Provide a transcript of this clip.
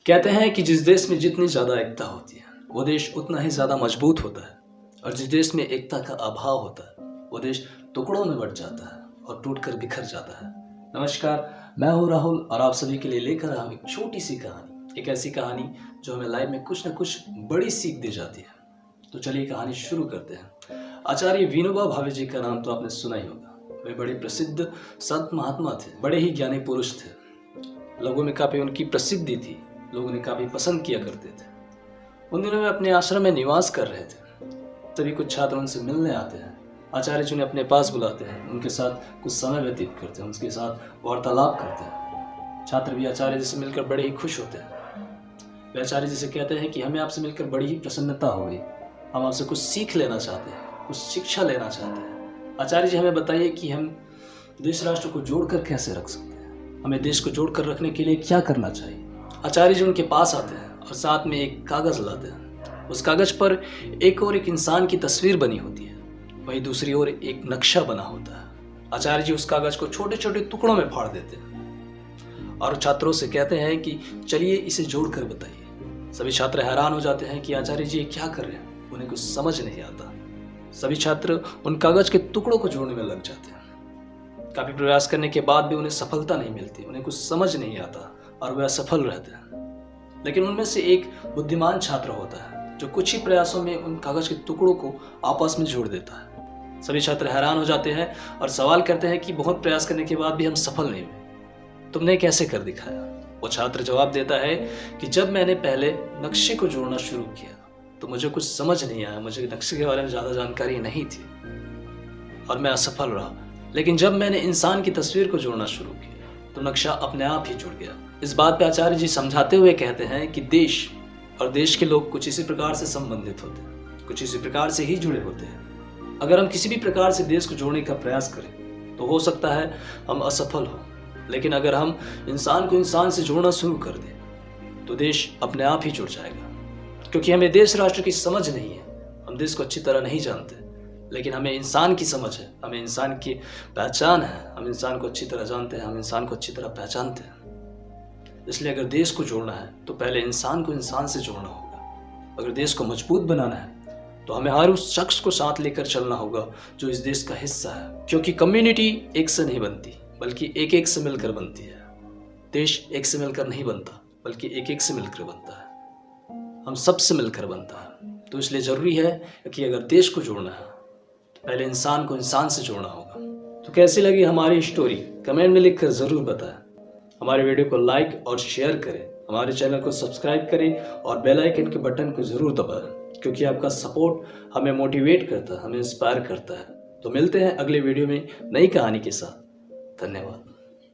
कहते हैं कि जिस देश में जितनी ज़्यादा एकता होती है वो देश उतना ही ज़्यादा मजबूत होता है, और जिस देश में एकता का अभाव होता है वो देश टुकड़ों में बंट जाता है और टूटकर बिखर जाता है। नमस्कार, मैं हूँ राहुल और आप सभी के लिए लेकर आया हूँ एक छोटी सी कहानी, एक ऐसी कहानी जो हमें लाइफ में कुछ न कुछ बड़ी सीख दे जाती है। तो चलिए कहानी शुरू करते हैं। आचार्य विनोबा भावे जी का नाम तो आपने सुना ही होगा। वे बड़े प्रसिद्ध संत महात्मा थे, बड़े ही ज्ञानी पुरुष थे। लोगों में काफ़ी उनकी प्रसिद्धि थी, लोग उन्हें काफ़ी पसंद किया करते थे। उन दिनों में अपने आश्रम में निवास कर रहे थे, तभी कुछ छात्र उनसे मिलने आते हैं। आचार्य जी उन्हें अपने पास बुलाते हैं, उनके साथ कुछ समय व्यतीत करते हैं, उनके साथ वार्तालाप करते हैं। छात्र भी आचार्य जी से मिलकर बड़े ही खुश होते हैं। वे आचार्य जी से कहते हैं कि हमें आपसे मिलकर बड़ी ही प्रसन्नता हो गई, हम आपसे कुछ सीख लेना चाहते हैं, कुछ शिक्षा लेना चाहते हैं। आचार्य जी हमें बताइए कि हम देश राष्ट्र को जोड़कर कैसे रख सकते हैं, हमें देश को जोड़कर रखने के लिए क्या करना चाहिए। आचार्य जी उनके पास आते हैं और साथ में एक कागज़ लाते हैं। उस कागज़ पर एक और एक इंसान की तस्वीर बनी होती है, वहीं दूसरी ओर एक नक्शा बना होता है। आचार्य जी उस कागज़ को छोटे छोटे टुकड़ों में फाड़ देते हैं और छात्रों से कहते हैं कि चलिए इसे जोड़कर बताइए। सभी छात्र हैरान हो जाते हैं कि आचार्य जी ये क्या कर रहे हैं, उन्हें कुछ समझ नहीं आता। सभी छात्र उन कागज़ के टुकड़ों को जोड़ने में लग जाते हैं। काफ़ी प्रयास करने के बाद भी उन्हें सफलता नहीं मिलती, उन्हें कुछ समझ नहीं आता और वे असफल रहते हैं। लेकिन उनमें से एक बुद्धिमान छात्र होता है जो कुछ ही प्रयासों में उन कागज के टुकड़ों को आपस में जोड़ देता है। सभी छात्र हैरान हो जाते हैं और सवाल करते हैं कि बहुत प्रयास करने के बाद भी हम सफल नहीं हुए, तुमने कैसे कर दिखाया। वो छात्र जवाब देता है कि जब मैंने पहले नक्शे को जोड़ना शुरू किया तो मुझे कुछ समझ नहीं आया, मुझे नक्शे के बारे में ज़्यादा जानकारी नहीं थी और मैं असफल रहा। लेकिन जब मैंने इंसान की तस्वीर को जोड़ना शुरू किया तो नक्शा अपने आप ही जुड़ गया। इस बात पे आचार्य जी समझाते हुए कहते हैं कि देश और देश के लोग कुछ इसी प्रकार से संबंधित होते हैं, कुछ इसी प्रकार से ही जुड़े होते हैं। अगर हम किसी भी प्रकार से देश को जोड़ने का प्रयास करें तो हो सकता है हम असफल हों, लेकिन अगर हम इंसान को इंसान से जोड़ना शुरू कर दें तो देश अपने आप ही जुड़ जाएगा। क्योंकि हमें देश राष्ट्र की समझ नहीं है, हम देश को अच्छी तरह नहीं जानते, लेकिन हमें इंसान की समझ है, हमें इंसान की पहचान है, हम इंसान को अच्छी तरह जानते हैं, हम इंसान को अच्छी तरह पहचानते हैं। इसलिए अगर देश को जोड़ना है तो पहले इंसान को इंसान से जोड़ना होगा। अगर देश को मजबूत बनाना है तो हमें हर उस शख्स को साथ लेकर चलना होगा जो इस देश का हिस्सा है। क्योंकि कम्युनिटी एक से नहीं बनती बल्कि एक एक से मिलकर बनती है। देश एक से मिलकर नहीं बनता बल्कि एक एक से मिलकर बनता है, हम सब से मिलकर बनता है। तो इसलिए ज़रूरी है कि अगर देश को जोड़ना है तो पहले इंसान को इंसान से जोड़ना होगा। तो कैसी लगी हमारी स्टोरी कमेंट में लिखकर ज़रूर बताएं। हमारे वीडियो को लाइक और शेयर करें, हमारे चैनल को सब्सक्राइब करें और बेल आइकन के बटन को ज़रूर दबाएं, क्योंकि आपका सपोर्ट हमें मोटिवेट करता है, हमें इंस्पायर करता है। तो मिलते हैं अगले वीडियो में नई कहानी के साथ। धन्यवाद।